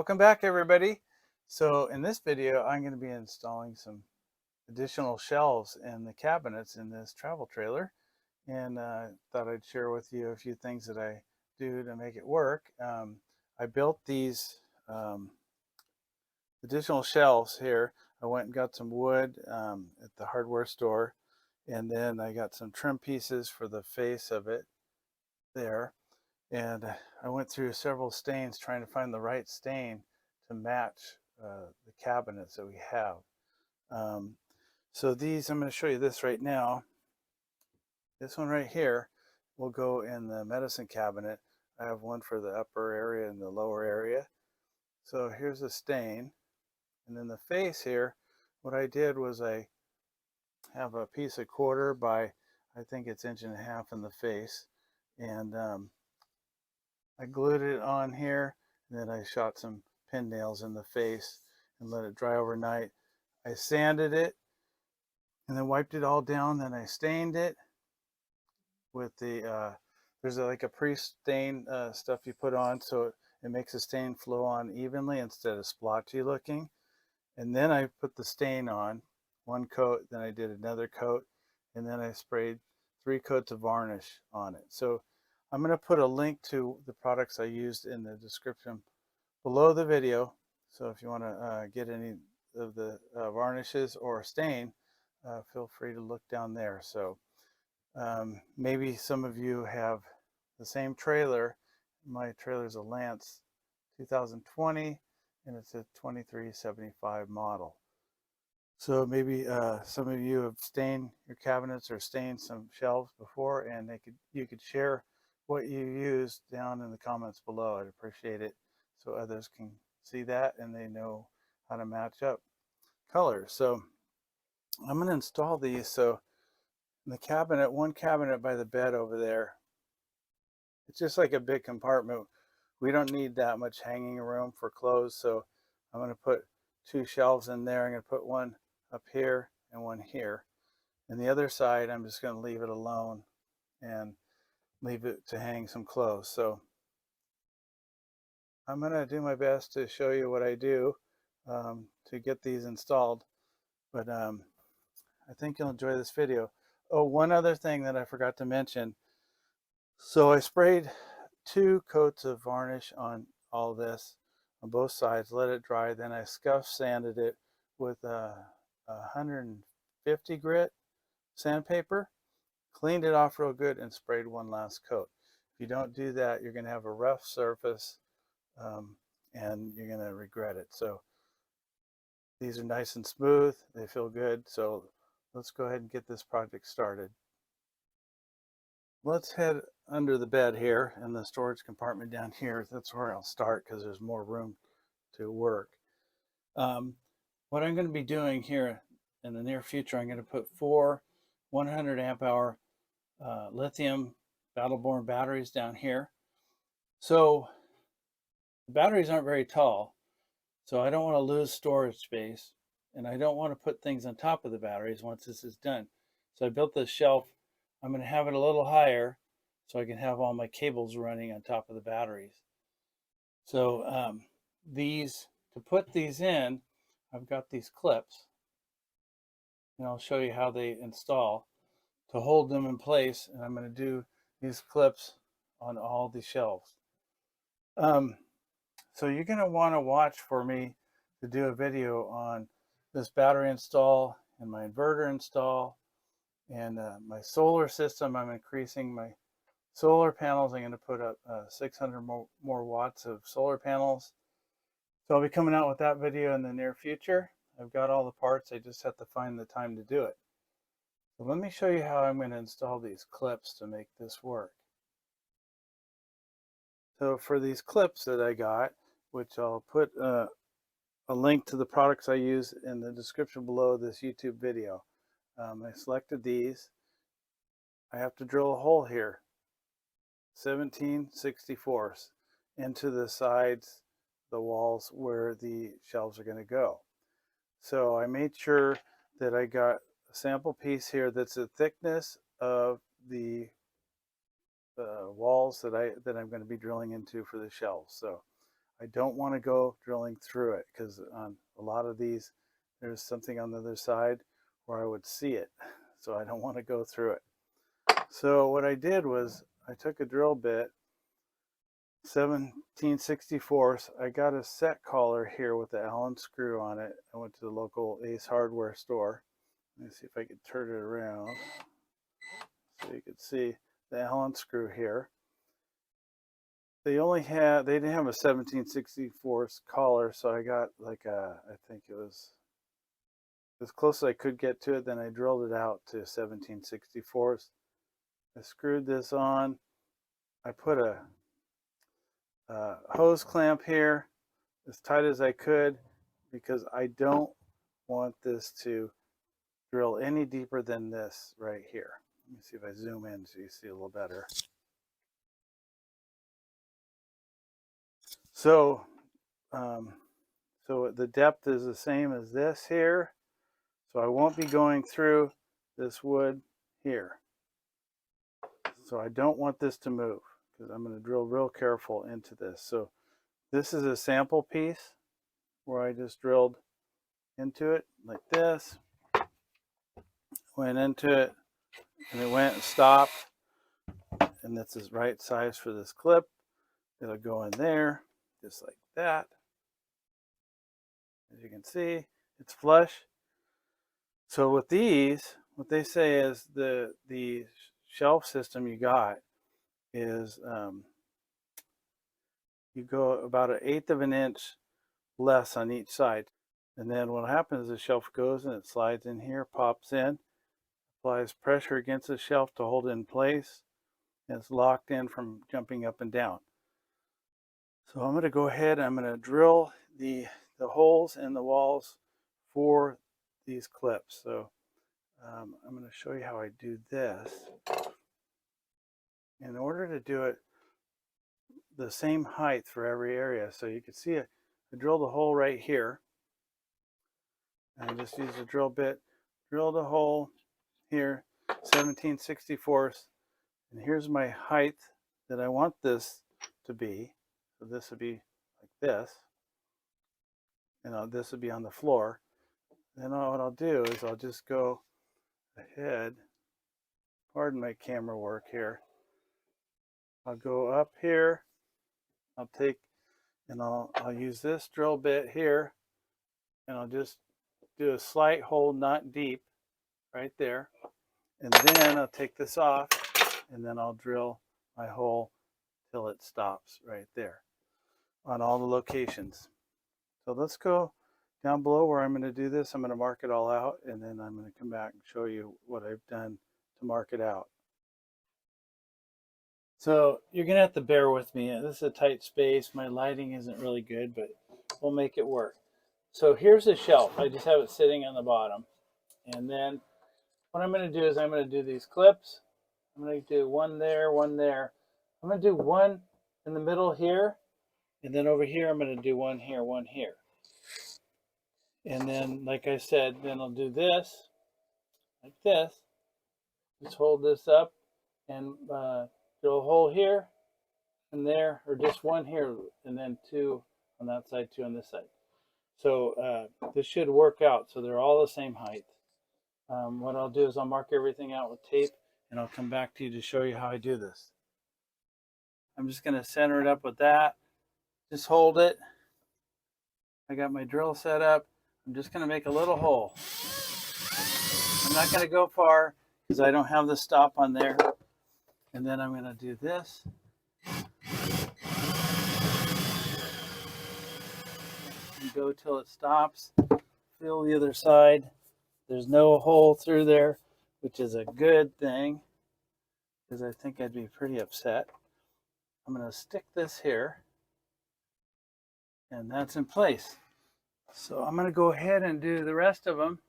Welcome back, everybody. So in this video, I'm going to be installing some additional shelves in the cabinets in this travel trailer, and thought I'd share with you a few things that I do to make it work. I built these additional shelves here. I went and got some wood at the hardware store, and then I got some trim pieces for the face of it there. And I went through several stains trying to find the right stain to match the cabinets that we have. So these, I'm going to show you this right now. This one right here will go in the medicine cabinet. I have one for the upper area and the lower area. So here's a stain. And then the face here, what I did was I have a piece of quarter by, I think it's 1.5 inches in the face. And I glued it on here, and then I shot some pin nails in the face and let it dry overnight. I sanded it and then wiped it all down. Then I stained it with the, there's like a pre-stain stuff you put on so it makes the stain flow on evenly instead of splotchy looking. And then I put the stain on, one coat, then I did another coat, and then I sprayed 3 coats of varnish on it. So I'm going to put a link to the products I used in the description below the video. So if you want to get any of the varnishes or stain, feel free to look down there. So maybe some of you have the same trailer. My trailer is a Lance 2020, and it's a 2375 model. So maybe some of you have stained your cabinets or stained some shelves before, and you could share what you used down in the comments below. I'd appreciate it so others can see that and they know how to match up colors. So I'm going to install these. So in the cabinet, one cabinet by the bed over there, it's just like a big compartment. We don't need that much hanging room for clothes, so I'm going to put 2 shelves in there. I'm going to put one up here and one here. And the other side, I'm just going to leave it alone and leave it to hang some clothes. So I'm going to do my best to show you what I do to get these installed, but I think you'll enjoy this video. Oh, one other thing that I forgot to mention. So I sprayed 2 coats of varnish on all this on both sides, let it dry, then I scuff sanded it with a 150 grit sandpaper, cleaned it off real good, and sprayed one last coat. If you don't do that, you're going to have a rough surface and you're going to regret it. So these are nice and smooth, they feel good. So let's go ahead and get this project started. Let's head under the bed here in the storage compartment down here. That's where I'll start because there's more room to work. What I'm going to be doing here in the near future, I'm going to put 4 100 amp hour lithium battle-born batteries down here. So the batteries aren't very tall, so I don't want to lose storage space, and I don't want to put things on top of the batteries once this is done. So I built this shelf. I'm going to have it a little higher so I can have all my cables running on top of the batteries. So to put these in, I've got these clips, and I'll show you how they install to hold them in place. And I'm going to do these clips on all the shelves. So you're going to want to watch for me to do a video on this battery install and my inverter install and my solar system. I'm increasing my solar panels. I'm going to put up 600 more watts of solar panels. So I'll be coming out with that video in the near future. I've got all the parts. I just have to find the time to do it. So let me show you how I'm going to install these clips to make this work. So for these clips that I got, which I'll put a link to the products I use in the description below this YouTube video. I selected these. I have to drill a hole here, 17/64 into the sides, the walls where the shelves are going to go. So I made sure that I got a sample piece here that's the thickness of the walls that I'm going to be drilling into for the shelves. So I don't want to go drilling through it because on a lot of these, there's something on the other side where I would see it. So I don't want to go through it. So what I did was I took a drill bit, 17/64. I got a set collar here with the Allen screw on it. I went to the local Ace hardware store. Let me see if I can turn it around so you can see the Allen screw here. They didn't have a 17/64 collar, so I got like I think it was as close as I could get to it. Then I drilled it out to 17/64. I screwed this on. I put a hose clamp here as tight as I could because I don't want this to drill any deeper than this right here. Let me see if I zoom in so you see a little better. So so the depth is the same as this here. So I won't be going through this wood here. So I don't want this to move because I'm going to drill real careful into this. So this is a sample piece where I just drilled into it like this. Went into it and it went and stopped. And this is right size for this clip. It'll go in there just like that. As you can see, it's flush. So with these, what they say is the shelf system you got is you go about 1/8 of an inch less on each side. And then what happens is the shelf goes and it slides in here, pops in, applies pressure against the shelf to hold it in place, and it's locked in from jumping up and down. So I'm going to go ahead, I'm going to drill the holes in the walls for these clips. So I'm going to show you how I do this. In order to do it the same height for every area, so you can see it, I drilled a hole right here. And I just use a drill bit, drilled a hole here, 17/64. And here's my height that I want this to be. So this would be like this. And this would be on the floor. Then what I'll do is I'll just go ahead. Pardon my camera work here. I'll go up here. I'll take and I'll use this drill bit here, and I'll just do a slight hole, not deep, right there. And then I'll take this off, and then I'll drill my hole till it stops right there on all the locations. So let's go down below where I'm going to do this. I'm going to mark it all out, and then I'm going to come back and show you what I've done to mark it out. So you're going to have to bear with me. This is a tight space. My lighting isn't really good, but we'll make it work. So here's the shelf. I just have it sitting on the bottom. And then what I'm going to do is I'm going to do these clips. I'm going to do one there, one there. I'm going to do one in the middle here. And then over here, I'm going to do one here, one here. And then, like I said, then I'll do this, like this. Just hold this up and drill a hole here and there, or just one here, and then two on that side, two on this side. So this should work out. So they're all the same height. What I'll do is I'll mark everything out with tape, and I'll come back to you to show you how I do this. I'm just going to center it up with that. Just hold it. I got my drill set up. I'm just going to make a little hole. I'm not going to go far because I don't have the stop on there. And then I'm going to do this. And go till it stops. Feel the other side. There's no hole through there, which is a good thing because I think I'd be pretty upset. I'm going to stick this here, and that's in place. So I'm going to go ahead and do the rest of them.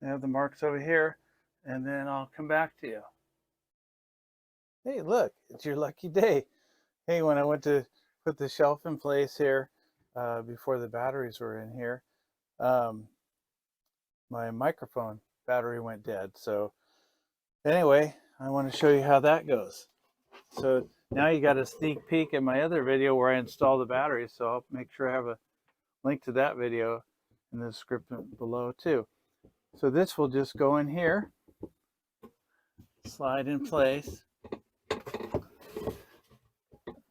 I have the marks over here, and then I'll come back to you. Hey, look, it's your lucky day. Hey, when I went to put the shelf in place here, before the batteries were in here, my microphone battery went dead. So anyway, I want to show you how that goes. So now you got a sneak peek at my other video where I install the batteries. So I'll make sure I have a link to that video in the description below too. So this will just go in here, slide in place.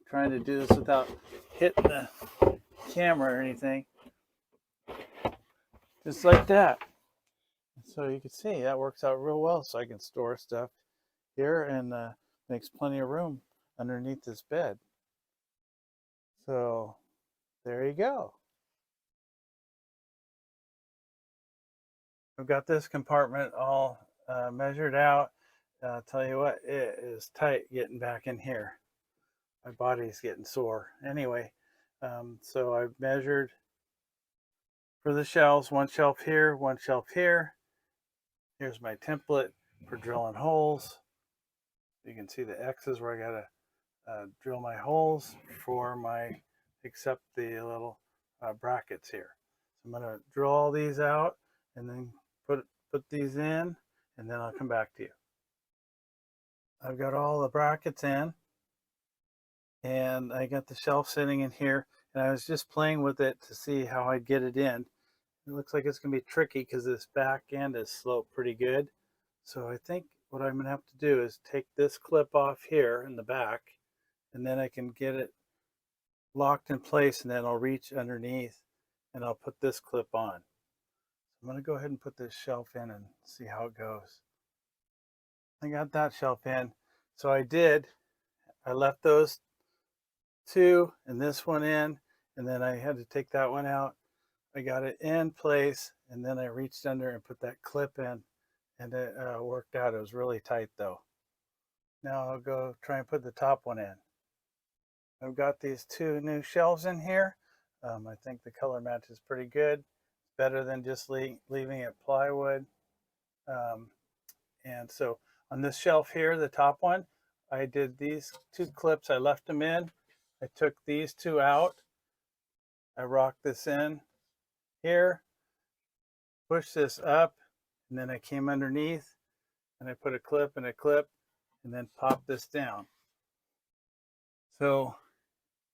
Trying to do this without hitting the camera or anything. Just like that. So you can see that works out real well. So I can store stuff here and makes plenty of room underneath this bed. So there you go. I've got this compartment all measured out. I'll tell you what, it is tight getting back in here. My body's getting sore. Anyway, so I've measured for the shelves, one shelf here, one shelf here. Here's my template for drilling holes. You can see the X's where I gotta drill my holes for my, except the little brackets here. So I'm gonna drill all these out and then put these in, and then I'll come back to you. I've got all the brackets in, and I got the shelf sitting in here, and I was just playing with it to see how I'd get it in. It looks like it's gonna be tricky because this back end is sloped pretty good. So I think what I'm gonna have to do is take this clip off here in the back, and then I can get it locked in place, and then I'll reach underneath and I'll put this clip on. I'm gonna go ahead and put this shelf in and see how it goes. I got that shelf in. So I left those two and this one in, and then I had to take that one out. I got it in place, and then I reached under and put that clip in, and it worked out. It was really tight though. Now I'll go try and put the top one in. I've got these two new shelves in here. I think the color match is pretty good. It's better than just leaving it plywood. And so on this shelf here, the top one, I did these two clips. I left them in. I took these two out. I rocked this in here, pushed this up, and then I came underneath and I put a clip and a clip, and then popped this down. So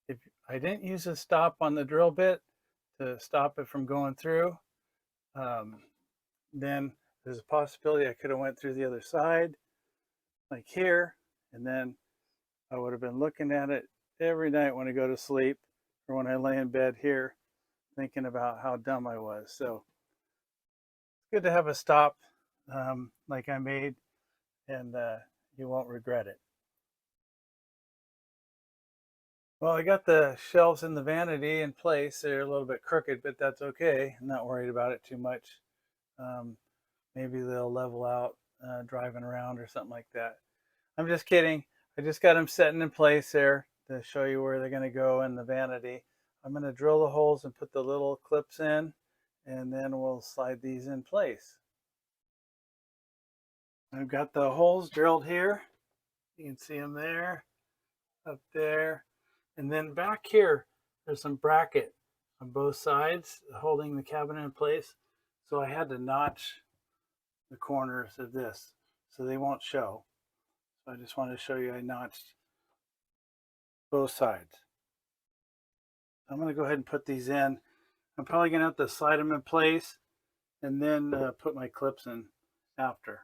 if I didn't use a stop on the drill bit to stop it from going through, then there's a possibility I could have went through the other side, like here, and then I would have been looking at it every night when I go to sleep or when I lay in bed here, thinking about how dumb I was. So it's good to have a stop like I made, and you won't regret it. Well, I got the shelves in the vanity in place. They're a little bit crooked, but that's okay. I'm not worried about it too much. Maybe they'll level out driving around or something like that. I'm just kidding. I just got them setting in place there to show you where they're going to go in the vanity. I'm going to drill the holes and put the little clips in, and then we'll slide these in place. I've got the holes drilled here. You can see them there, up there. And then back here, there's some bracket on both sides holding the cabinet in place. So I had to notch the corners of this so they won't show. So I just wanted to show you I notched both sides. I'm going to go ahead and put these in. I'm probably going to have to slide them in place and then put my clips in after.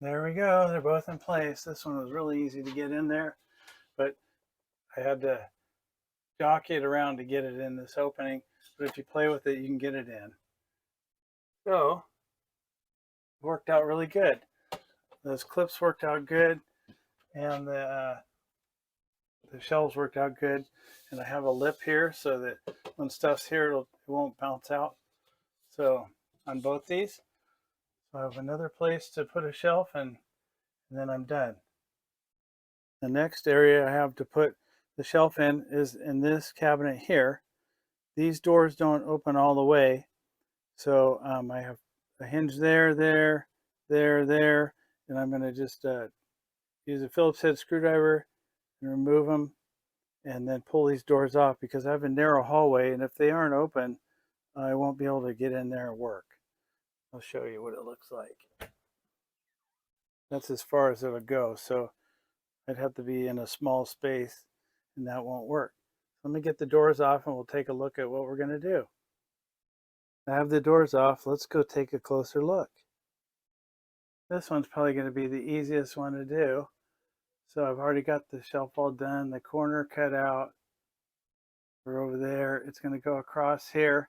There we go. They're both in place. This one was really easy to get in there, but I had to jockey it around to get it in this opening. But if you play with it, you can get it in. So it worked out really good. Those clips worked out good, and the shelves worked out good. And I have a lip here so that when stuff's here, it won't bounce out. So on both these, so I have another place to put a shelf, and then I'm done. The next area I have to put the shelf in is in this cabinet here. These doors don't open all the way, so I have a hinge there, there, and I'm going to just use a Phillips head screwdriver and remove them, and then pull these doors off because I have a narrow hallway, and if they aren't open, I won't be able to get in there and work. I'll show you what it looks like. That's as far as it'll go. So I'd have to be in a small space and that won't work. Let me get the doors off and we'll take a look at what we're going to do. I have the doors off. Let's go take a closer look. This one's probably going to be the easiest one to do. So I've already got the shelf all done, the corner cut out. We're over there. It's going to go across here.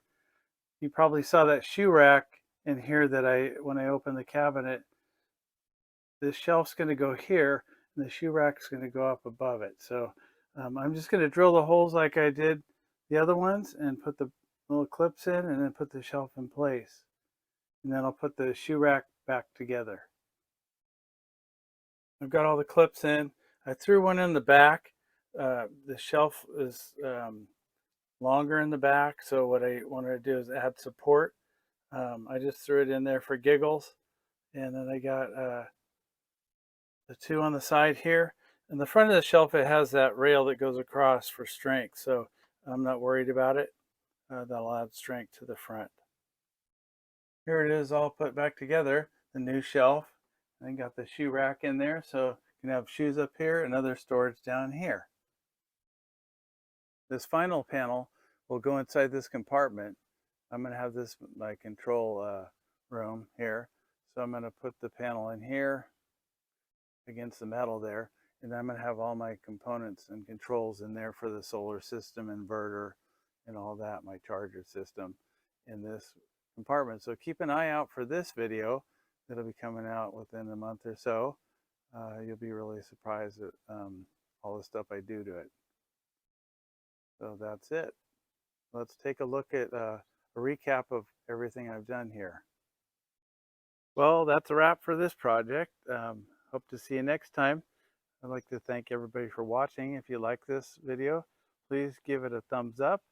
You probably saw that shoe rack in here that when I opened the cabinet, this shelf's going to go here and the shoe rack's going to go up above it. So I'm just going to drill the holes like I did the other ones and put the little clips in and then put the shelf in place. And then I'll put the shoe rack back together. I've got all the clips in. I threw one in the back. The shelf is longer in the back, so what I wanted to do is add support. I just threw it in there for giggles. And then I got the two on the side here. In the front of the shelf, it has that rail that goes across for strength, so I'm not worried about it. That'll add strength to the front. Here it is all put back together, the new shelf. I got the shoe rack in there, so you can have shoes up here and other storage down here. This final panel will go inside this compartment. I'm going to have this my control room here. So I'm going to put the panel in here against the metal there. And I'm going to have all my components and controls in there for the solar system, inverter, and all that, my charger system in this compartment. So keep an eye out for this video that'll be coming out within a month or so. You'll be really surprised at all the stuff I do to it. So that's it. Let's take a look at a recap of everything I've done here. Well, that's a wrap for this project. Hope to see you next time. I'd like to thank everybody for watching. If you like this video, please give it a thumbs up.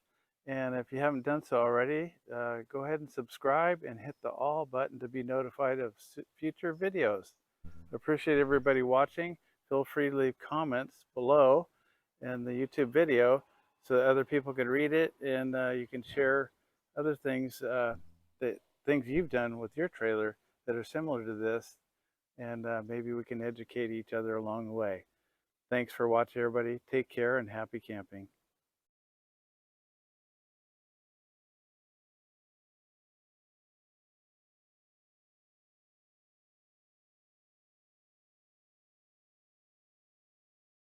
And if you haven't done so already, go ahead and subscribe and hit the all button to be notified of future videos. Appreciate everybody watching. Feel free to leave comments below in the YouTube video so that other people can read it, and you can share other things, things you've done with your trailer that are similar to this, and maybe we can educate each other along the way. Thanks for watching, everybody. Take care and happy camping.